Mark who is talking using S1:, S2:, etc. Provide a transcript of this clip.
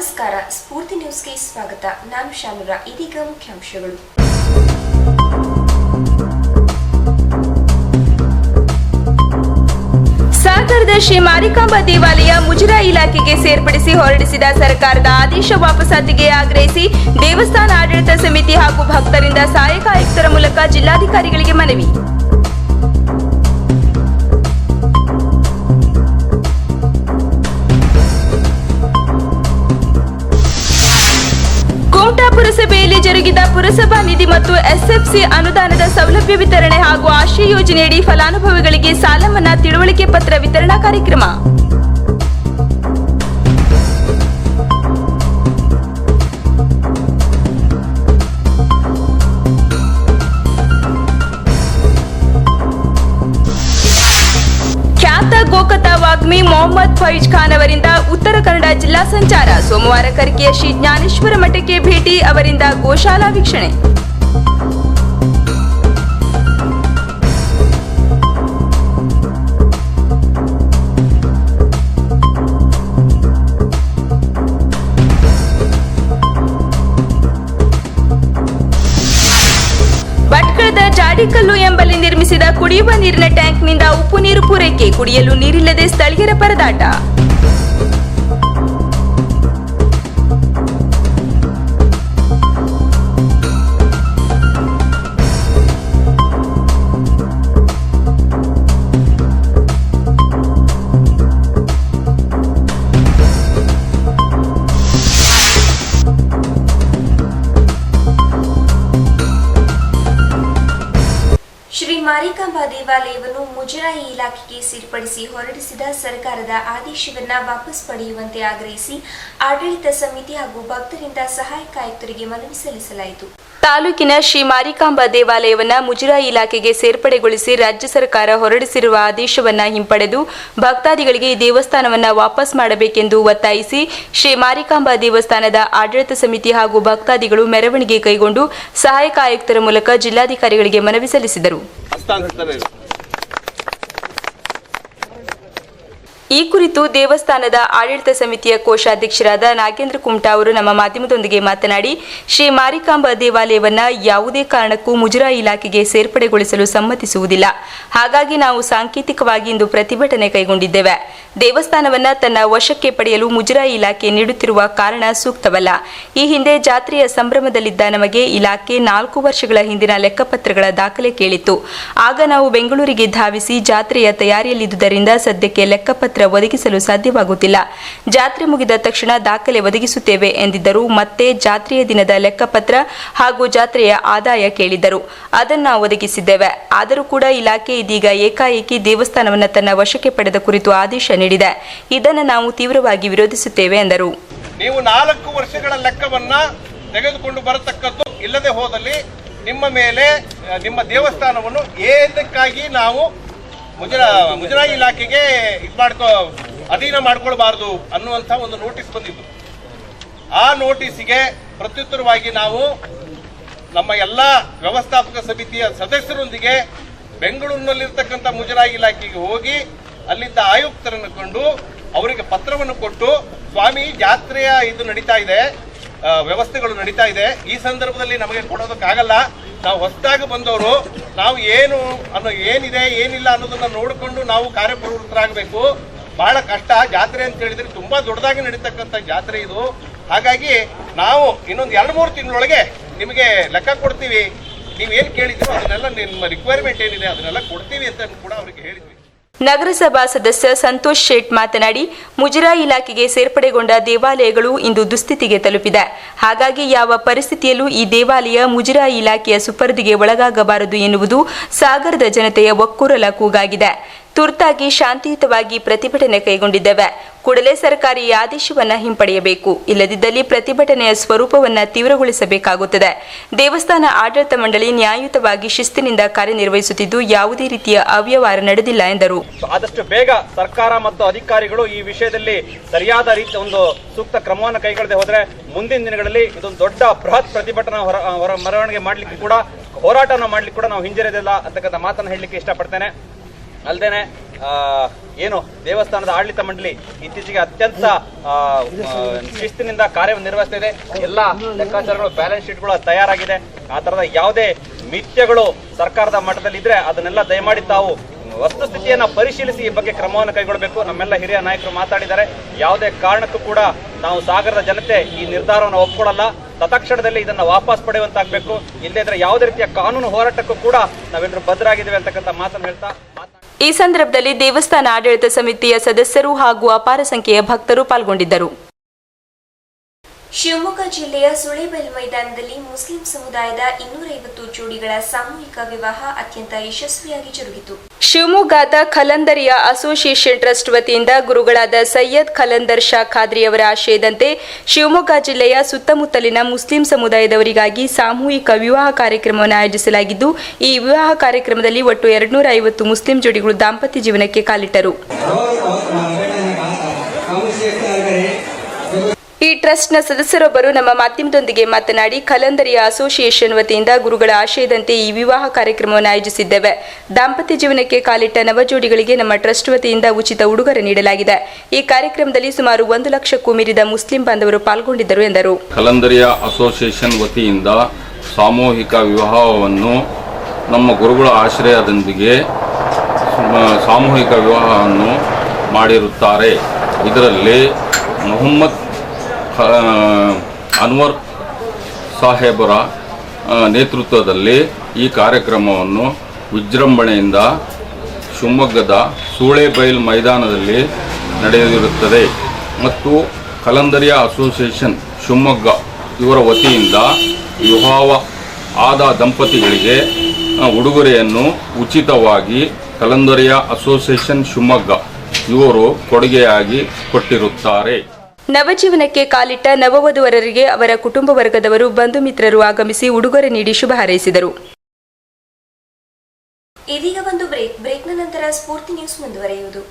S1: ನಮಸ್ಕಾರ, ಸ್ಫೂರ್ತಿ ನ್ಯೂಸ್ಗೆ ಸ್ವಾಗತ. ನಾನು ಶಾನುರಾ. ಇದೀಗ ಮುಖ್ಯಾಂಶಗಳು.
S2: ಸಾಗರದ ಶ್ರೀ ಮಾರಿಕಾಂಬಾ ದೇವಾಲಯ ಮುಜರಾಯಿ ಇಲಾಖೆಗೆ ಸೇರ್ಪಡಿಸಿ ಹೊರಡಿಸಿದ ಸರ್ಕಾರದ ಆದೇಶ ವಾಪಸಾತಿಗೆ ಆಗ್ರಹಿಸಿ ದೇವಸ್ಥಾನ ಆಡಳಿತ ಸಮಿತಿ ಹಾಗೂ ಭಕ್ತರಿಂದ ಸಹಾಯಕ ಆಯುಕ್ತರ ಮೂಲಕ ಜಿಲ್ಲಾಧಿಕಾರಿಗಳಿಗೆ ಮನವಿ. ಕೋಮಟಾ ಪುರಸಭೆಯಲ್ಲಿ ಜರುಗಿದ ಪುರಸಭಾ ನಿಧಿ ಮತ್ತು ಎಸ್ಎಫ್ಸಿ ಅನುದಾನದ ಸೌಲಭ್ಯ ವಿತರಣೆ ಹಾಗೂ ಆಶ್ರಯ ಯೋಜನೆಯಡಿ ಫಲಾನುಭವಿಗಳಿಗೆ ಸಾಲ ಮನ್ನಾ ತಿಳುವಳಿಕೆ ಪತ್ರ ವಿತರಣಾ ಕಾರ್ಯಕ್ರಮ. ಖ್ಯಾತ ಗೋಕತಾ ವಾಗ್ಮಿ ಮೊಹಮ್ಮದ್ ಫೈಜ್ ಖಾನ್ ಅವರಿಂದ ಉತ್ತರ ಕನ್ನಡ ಜಿಲ್ಲಾ ಸಂಚಾರ. ಸೋಮವಾರ ಕರ್ಕಿಯ ಶ್ರೀ ಜ್ಞಾನೇಶ್ವರ ಮಠಕ್ಕೆ ಭೇಟಿ, ಅವರಿಂದ ಗೋಶಾಲಾ ವೀಕ್ಷಣೆ. ಭಟ್ಕಳದ ಜಾಡಿಕಲ್ಲು ಎಂಬಲ್ಲಿ ನಿರ್ಮಿಸಿದ ಕುಡಿಯುವ ನೀರಿನ ಟ್ಯಾಂಕ್ನಿಂದ ಉಪ್ಪು ನೀರು ಪೂರೈಕೆ, ಕುಡಿಯಲು ನೀರಿಲ್ಲದೆ ಸ್ಥಳೀಯರ ಪರದಾಟ.
S1: ಶ್ರೀ ಮಾರಿಕಾಂಬಾ ದೇವಾಲಯವನ್ನು ಮುಜರಾಯಿ ಇಲಾಖೆಗೆ ಸೇರ್ಪಡಿಸಿ ಹೊರಡಿಸಿದ ಸರ್ಕಾರದ ಆದೇಶವನ್ನು ವಾಪಸ್ ಪಡೆಯುವಂತೆ ಆಗ್ರಹಿಸಿ ಆಡಳಿತ ಸಮಿತಿ ಹಾಗೂ ಭಕ್ತರಿಂದ ಸಹಾಯಕ ಆಯುಕ್ತರಿಗೆ ಮನವಿ ಸಲ್ಲಿಸಲಾಯಿತು.
S2: ತಾಲೂಕಿನ ಶ್ರೀ ಮಾರಿಕಾಂಬಾ ದೇವಾಲಯವನ್ನ ಮುಜರಾಯಿ ಇಲಾಖೆಗೆ ಸೇರ್ಪಡೆಗೊಳಿಸಿ ರಾಜ್ಯ ಸರ್ಕಾರ ಹೊರಡಿಸಿರುವ ಆದೇಶವನ್ನ ಹಿಂಪಡೆದು ಭಕ್ತಾದಿಗಳಿಗೆ ಈ ದೇವಸ್ಥಾನವನ್ನ ವಾಪಸ್ ಮಾಡಬೇಕೆಂದು ಒತ್ತಾಯಿಸಿ ಶ್ರೀ ಮಾರಿಕಾಂಬಾ ದೇವಸ್ಥಾನದ ಆಡಳಿತ ಸಮಿತಿ ಹಾಗೂ ಭಕ್ತಾದಿಗಳು ಮೆರವಣಿಗೆ ಕೈಗೊಂಡು ಸಹಾಯಕ ಆಯುಕ್ತರ ಮೂಲಕ ಜಿಲ್ಲಾಧಿಕಾರಿಗಳಿಗೆ ಮನವಿ ಸಲ್ಲಿಸಿದರು. ಈ ಕುರಿತು ದೇವಸ್ಥಾನದ ಆಡಳಿತ ಸಮಿತಿಯ ಕೋಶಾಧ್ಯಕ್ಷರಾದ ನಾಗೇಂದ್ರ ಕುಮಟಾ ಅವರು ನಮ್ಮ ಮಾಧ್ಯಮದೊಂದಿಗೆ ಮಾತನಾಡಿ, ಶ್ರೀ ಮಾರಿಕಾಂಬಾ ದೇವಾಲಯವನ್ನ ಯಾವುದೇ ಕಾರಣಕ್ಕೂ ಮುಜರಾಯಿ ಇಲಾಖೆಗೆ ಸೇರ್ಪಡೆಗೊಳಿಸಲು ಸಮ್ಮತಿಸುವುದಿಲ್ಲ. ಹಾಗಾಗಿ ನಾವು ಸಾಂಕೇತಿಕವಾಗಿ ಇಂದು ಪ್ರತಿಭಟನೆ ಕೈಗೊಂಡಿದ್ದೇವೆ. ದೇವಸ್ಥಾನವನ್ನ ತನ್ನ ವಶಕ್ಕೆ ಪಡೆಯಲು ಮುಜರಾಯಿ ಇಲಾಖೆ ನೀಡುತ್ತಿರುವ ಕಾರಣ ಸೂಕ್ತವಲ್ಲ. ಈ ಹಿಂದೆ ಜಾತ್ರೆಯ ಸಂಭ್ರಮದಲ್ಲಿದ್ದ ನಮಗೆ ಇಲಾಖೆ 4 ವರ್ಷಗಳ ಹಿಂದಿನ ಲೆಕ್ಕಪತ್ರಗಳ ದಾಖಲೆ ಕೇಳಿತ್ತು. ಆಗ ನಾವು ಬೆಂಗಳೂರಿಗೆ ಧಾವಿಸಿ ಜಾತ್ರೆಯ ತಯಾರಿಯಲ್ಲಿದ್ದುದರಿಂದ ಸದ್ಯಕ್ಕೆ ಲೆಕ್ಕಪತ್ರ ಒದಗಿಸಲು ಸಾಧ್ಯವಾಗುತ್ತಿಲ್ಲ. ಜಾತ್ರೆ ಮುಗಿದ ತಕ್ಷಣ ದಾಖಲೆ ಒದಗಿಸುತ್ತೇವೆ ಎಂದಿದ್ದರು. ಮತ್ತೆ ಜಾತ್ರೆಯ ದಿನದ ಲೆಕ್ಕಪತ್ರ ಹಾಗೂ ಜಾತ್ರೆಯ ಆದಾಯ ಕೇಳಿದ್ದರು. ಅದನ್ನ ಒದಗಿಸಿದ್ದೇವೆ. ಆದರೂ ಕೂಡ ಇಲಾಖೆ ಇದೀಗ ಏಕಾಏಕಿ ದೇವಸ್ಥಾನವನ್ನು ತನ್ನ ವಶಕ್ಕೆ ಪಡೆದ ಕುರಿತು ಆದೇಶ ನೀಡಿದೆ. ಇದನ್ನು ನಾವು ತೀವ್ರವಾಗಿ ವಿರೋಧಿಸುತ್ತೇವೆ ಎಂದರು.
S3: ನೀವು 4 ವರ್ಷಗಳ ಲೆಕ್ಕವನ್ನ ತೆಗೆದುಕೊಂಡು ಬರತಕ್ಕದ್ದು ಇಲ್ಲದೆ ಹೋದಲ್ಲಿ ನಿಮ್ಮ ಮೇಲೆ ನಿಮ್ಮ ದೇವಸ್ಥಾನವನ್ನು ಏನಕ್ಕಾಗಿ ನಾವು ಮುಜರಾಯಿ ಇಲಾಖೆಗೆ ಅಧೀನ ಮಾಡ್ಕೊಳ್ಬಾರ್ದು ಅನ್ನುವಂಥ ಒಂದು ನೋಟಿಸ್ ಬಂದಿತ್ತು. ಆ ನೋಟಿಸಿಗೆ ಪ್ರತ್ಯುತ್ತರವಾಗಿ ನಾವು ನಮ್ಮ ಎಲ್ಲ ವ್ಯವಸ್ಥಾಪಕ ಸಮಿತಿಯ ಸದಸ್ಯರೊಂದಿಗೆ ಬೆಂಗಳೂರಿನಲ್ಲಿರ್ತಕ್ಕಂಥ ಮುಜರಾಯಿ ಇಲಾಖೆಗೆ ಹೋಗಿ ಅಲ್ಲಿದ್ದ ಆಯುಕ್ತರನ್ನು ಕಂಡು ಅವರಿಗೆ ಪತ್ರವನ್ನು ಕೊಟ್ಟು, ಸ್ವಾಮಿ ಜಾತ್ರೆಯ ಇದು ನಡೀತಾ ಇದೆ, ವ್ಯವಸ್ಥೆಗಳು ನಡೀತಾ ಇದೆ, ಈ ಸಂದರ್ಭದಲ್ಲಿ ನಮಗೆ ಕೊಡೋದಕ್ಕಾಗಲ್ಲ. ನಾವು ಹೊಸದಾಗಿ ಬಂದವರು, ನಾವು ಏನಿದೆ ಏನಿಲ್ಲ ಅನ್ನೋದನ್ನ ನೋಡಿಕೊಂಡು ನಾವು ಕಾರ್ಯಪ್ರವೃತ್ತರಾಗಬೇಕು. ಬಹಳ ಕಷ್ಟ. ಜಾತ್ರೆ ಅಂತ ಹೇಳಿದ್ರೆ ತುಂಬಾ ದೊಡ್ಡದಾಗಿ ನಡೀತಕ್ಕಂಥ ಜಾತ್ರೆ ಇದು. ಹಾಗಾಗಿ ನಾವು ಇನ್ನೊಂದು 2-3 ತಿಂಗಳೊಳಗೆ ನಿಮಗೆ ಲೆಕ್ಕ ಕೊಡ್ತೀವಿ, ನೀವೇನು ಕೇಳಿದ್ರು ಅದನ್ನೆಲ್ಲ ನಿಮ್ಮ ರಿಕ್ವೈರ್ಮೆಂಟ್ ಏನಿದೆ ಅದನ್ನೆಲ್ಲ ಕೊಡ್ತೀವಿ ಅಂತ ಕೂಡ ಅವರಿಗೆ ಹೇಳಿದ್ವಿ.
S2: ನಗರಸಭಾ ಸದಸ್ಯ ಸಂತೋಷ್ ಶೇಟ್ ಮಾತನಾಡಿ, ಮುಜರಾಯಿ ಇಲಾಖೆಗೆ ಸೇರ್ಪಡೆಗೊಂಡ ದೇವಾಲಯಗಳು ಇಂದು ದುಸ್ಥಿತಿಗೆ ತಲುಪಿದೆ. ಹಾಗಾಗಿ ಯಾವ ಪರಿಸ್ಥಿತಿಯಲ್ಲೂ ಈ ದೇವಾಲಯ ಮುಜರಾಯಿ ಇಲಾಖೆಯ ಸುಪರ್ದಿಗೆ ಒಳಗಾಗಬಾರದು ಎನ್ನುವುದು ಸಾಗರದ ಜನತೆಯ ಒಕ್ಕೂರಲ ಕೂಗಾಗಿದೆ. ತುರ್ತಾಗಿ ಶಾಂತಿಯುತವಾಗಿ ಪ್ರತಿಭಟನೆ ಕೈಗೊಂಡಿದ್ದೇವೆ. ಕೂಡಲೇ ಸರ್ಕಾರಿ ಆದೇಶವನ್ನು ಹಿಂಪಡೆಯಬೇಕು. ಇಲ್ಲದಿದ್ದಲ್ಲಿ ಪ್ರತಿಭಟನೆಯ ಸ್ವರೂಪವನ್ನು ತೀವ್ರಗೊಳಿಸಬೇಕಾಗುತ್ತದೆ. ದೇವಸ್ಥಾನ ಆಡಳಿತ ಮಂಡಳಿ ನ್ಯಾಯಯುತವಾಗಿ ಶಿಸ್ತಿನಿಂದ ಕಾರ್ಯನಿರ್ವಹಿಸುತ್ತಿದ್ದು ಯಾವುದೇ ರೀತಿಯ ಅವ್ಯವಹಾರ ನಡೆದಿಲ್ಲ ಎಂದರು.
S4: ಆದಷ್ಟು ಬೇಗ ಸರ್ಕಾರ ಮತ್ತು ಅಧಿಕಾರಿಗಳು ಈ ವಿಷಯದಲ್ಲಿ ಸರಿಯಾದ ರೀತಿಯ ಒಂದು ಸೂಕ್ತ ಕ್ರಮವನ್ನು ಕೈಗೊಳ್ಳದೆ ಹೋದರೆ ಮುಂದಿನ ದಿನಗಳಲ್ಲಿ ಇದೊಂದು ದೊಡ್ಡ ಬೃಹತ್ ಪ್ರತಿಭಟನಾ ಮೆರವಣಿಗೆ ಮಾಡಲಿಕ್ಕೆ ಕೂಡ, ಹೋರಾಟನ ಮಾಡಲಿಕ್ಕೆ ಕೂಡ ನಾವು ಹಿಂಜರಿಯೋದಿಲ್ಲ ಅಂತಕ್ಕಂಥ ಮಾತನ್ನು ಹೇಳಲಿಕ್ಕೆ ಇಷ್ಟಪಡ್ತೇನೆ. ಅಲ್ಲದೆ ಏನು ದೇವಸ್ಥಾನದ ಆಡಳಿತ ಮಂಡಳಿ ಇತ್ತೀಚೆಗೆ ಅತ್ಯಂತ ಶಿಸ್ತಿನಿಂದ ಕಾರ್ಯನಿರ್ವಹಿಸ್ತಾ ಇದೆ. ಎಲ್ಲ ಲೆಕ್ಕಾಚಾರಗಳು, ಬ್ಯಾಲೆನ್ಸ್ ಶೀಟ್ಗಳು ತಯಾರಾಗಿದೆ. ಆ ತರದ ಯಾವುದೇ ಮಿಥ್ಯಗಳು ಸರ್ಕಾರದ ಮಟ್ಟದಲ್ಲಿ ಇದ್ರೆ ಅದನ್ನೆಲ್ಲ ದಯಮಾಡಿ ತಾವು ವಸ್ತುಸ್ಥಿತಿಯನ್ನ ಪರಿಶೀಲಿಸಿ ಈ ಬಗ್ಗೆ ಕ್ರಮವನ್ನು ಕೈಗೊಳ್ಳಬೇಕು. ನಮ್ಮೆಲ್ಲ ಹಿರಿಯ ನಾಯಕರು ಮಾತಾಡಿದ್ದಾರೆ. ಯಾವುದೇ ಕಾರಣಕ್ಕೂ ಕೂಡ ನಾವು ಸಾಗರದ ಜನತೆ ಈ ನಿರ್ಧಾರವನ್ನು ಒಪ್ಕೊಳ್ಳಲ್ಲ. ತತ್ಕ್ಷಣದಲ್ಲಿ ಇದನ್ನ ವಾಪಸ್ ಪಡೆಯುವಂತಾಗಬೇಕು. ಇಲ್ಲದಿದ್ರೆ ಯಾವುದೇ ರೀತಿಯ ಕಾನೂನು ಹೋರಾಟಕ್ಕೂ ಕೂಡ ನಾವೆಲ್ಲರೂ ಬದ್ಧರಾಗಿದ್ದೇವೆ ಅಂತಕ್ಕಂಥ ಮಾತನ್ನು ಹೇಳ್ತಾ
S2: ಈ ಸಂದರ್ಭದಲ್ಲಿ ದೇವಸ್ಥಾನ ಆಡಳಿತ ಸಮಿತಿಯ ಸದಸ್ಯರು ಹಾಗೂ ಅಪಾರ ಸಂಖ್ಯೆಯ ಭಕ್ತರು ಪಾಲ್ಗೊಂಡಿದ್ದರು.
S1: ಶಿವಮೊಗ್ಗ ಜಿಲ್ಲೆಯ ಸುಳೇಬೆಲ್ ಮೈದಾನದಲ್ಲಿ ಮುಸ್ಲಿಂ ಸಮುದಾಯದ 250 ಜೋಡಿಗಳ ಸಾಮೂಹಿಕ ವಿವಾಹ ಅತ್ಯಂತ ಯಶಸ್ವಿಯಾಗಿ ಜರುಗಿತು.
S2: ಶಿವಮೊಗ್ಗದ ಖಲಂದರಿಯ ಅಸೋಸಿಯೇಷನ್ ಟ್ರಸ್ಟ್ ವತಿಯಿಂದ ಗುರುಗಳಾದ ಸೈಯದ್ ಖಲಂದರ್ ಶಾ ಖಾದ್ರಿ ಅವರ ಆಶಯದಂತೆ ಶಿವಮೊಗ್ಗ ಜಿಲ್ಲೆಯ ಸುತ್ತಮುತ್ತಲಿನ ಮುಸ್ಲಿಂ ಸಮುದಾಯದವರಿಗಾಗಿ ಸಾಮೂಹಿಕ ವಿವಾಹ ಕಾರ್ಯಕ್ರಮವನ್ನು ಆಯೋಜಿಸಲಾಗಿದ್ದು, ಈ ವಿವಾಹ ಕಾರ್ಯಕ್ರಮದಲ್ಲಿ ಒಟ್ಟು 250 ಮುಸ್ಲಿಂ ಜೋಡಿಗಳು ದಾಂಪತ್ಯ ಜೀವನಕ್ಕೆ ಕಾಲಿಟ್ಟರು. ಈ ಟ್ರಸ್ಟ್ನ ಸದಸ್ಯರೊಬ್ಬರು ನಮ್ಮ ಮಾಧ್ಯಮದೊಂದಿಗೆ ಮಾತನಾಡಿ, ಖಲಂದರಿಯ ಅಸೋಸಿಯೇಷನ್ ವತಿಯಿಂದ ಗುರುಗಳ ಆಶಯದಂತೆ ಈ ವಿವಾಹ ಕಾರ್ಯಕ್ರಮವನ್ನು ಆಯೋಜಿಸಿದ್ದೇವೆ. ದಾಂಪತ್ಯ ಜೀವನಕ್ಕೆ ಕಾಲಿಟ್ಟ ನವಜೋಡಿಗಳಿಗೆ ನಮ್ಮ ಟ್ರಸ್ಟ್ ವತಿಯಿಂದ ಉಚಿತ ಉಡುಗೊರೆ ನೀಡಲಾಗಿದೆ. ಈ ಕಾರ್ಯಕ್ರಮದಲ್ಲಿ ಸುಮಾರು 1 ಲಕ್ಷಕ್ಕೂ ಮೀರಿದ ಮುಸ್ಲಿಂ ಬಾಂಧವರು ಪಾಲ್ಗೊಂಡಿದ್ದರು ಎಂದರು.
S5: ಖಲಂದರಿಯ ಅಸೋಸಿಯೇಷನ್ ವತಿಯಿಂದ ಸಾಮೂಹಿಕ ವಿವಾಹವನ್ನು ನಮ್ಮ ಗುರುಗಳ ಆಶ್ರಯದೊಂದಿಗೆ ಸಾಮೂಹಿಕ ವಿವಾಹವನ್ನು ಮಾಡಿರುತ್ತಾರೆ. ಇದರಲ್ಲಿ ಮೊಹಮ್ಮದ್ ಅನ್ವರ್ ಸಾಹೇಬರ ನೇತೃತ್ವದಲ್ಲಿ ಈ ಕಾರ್ಯಕ್ರಮವನ್ನು ವಿಜೃಂಭಣೆಯಿಂದ ಶಿವಮೊಗ್ಗದ ಸೂಳೆಬೈಲ್ ಮೈದಾನದಲ್ಲಿ ನಡೆದಿರುತ್ತದೆ ಮತ್ತು ಖಲಂದರಿಯ ಅಸೋಸಿಯೇಷನ್ ಶಿವಮೊಗ್ಗ ಇವರ ವತಿಯಿಂದ ವಿವಾಹ ಆದ ದಂಪತಿಗಳಿಗೆ ಉಡುಗೊರೆಯನ್ನು ಉಚಿತವಾಗಿ ಖಲಂದರಿಯ ಅಸೋಸಿಯೇಷನ್ ಶಿವಮೊಗ್ಗ ಇವರು ಕೊಡುಗೆಯಾಗಿ ಕೊಟ್ಟಿರುತ್ತಾರೆ.
S2: ನವಜೀವನಕ್ಕೆ ಕಾಲಿಟ್ಟ ನವವಧುವರರಿಗೆ ಅವರ ಕುಟುಂಬ ವರ್ಗದವರು, ಬಂಧು ಮಿತ್ರರು ಆಗಮಿಸಿ ಉಡುಗೊರೆ ನೀಡಿ ಶುಭ ಹಾರೈಸಿದರು.
S1: ಇದೀಗ ಒಂದು ಬ್ರೇಕ್ನ ನಂತರ ಸ್ಫೂರ್ತಿ ನ್ಯೂಸ್ ಮುಂದುವರೆಯುವುದು.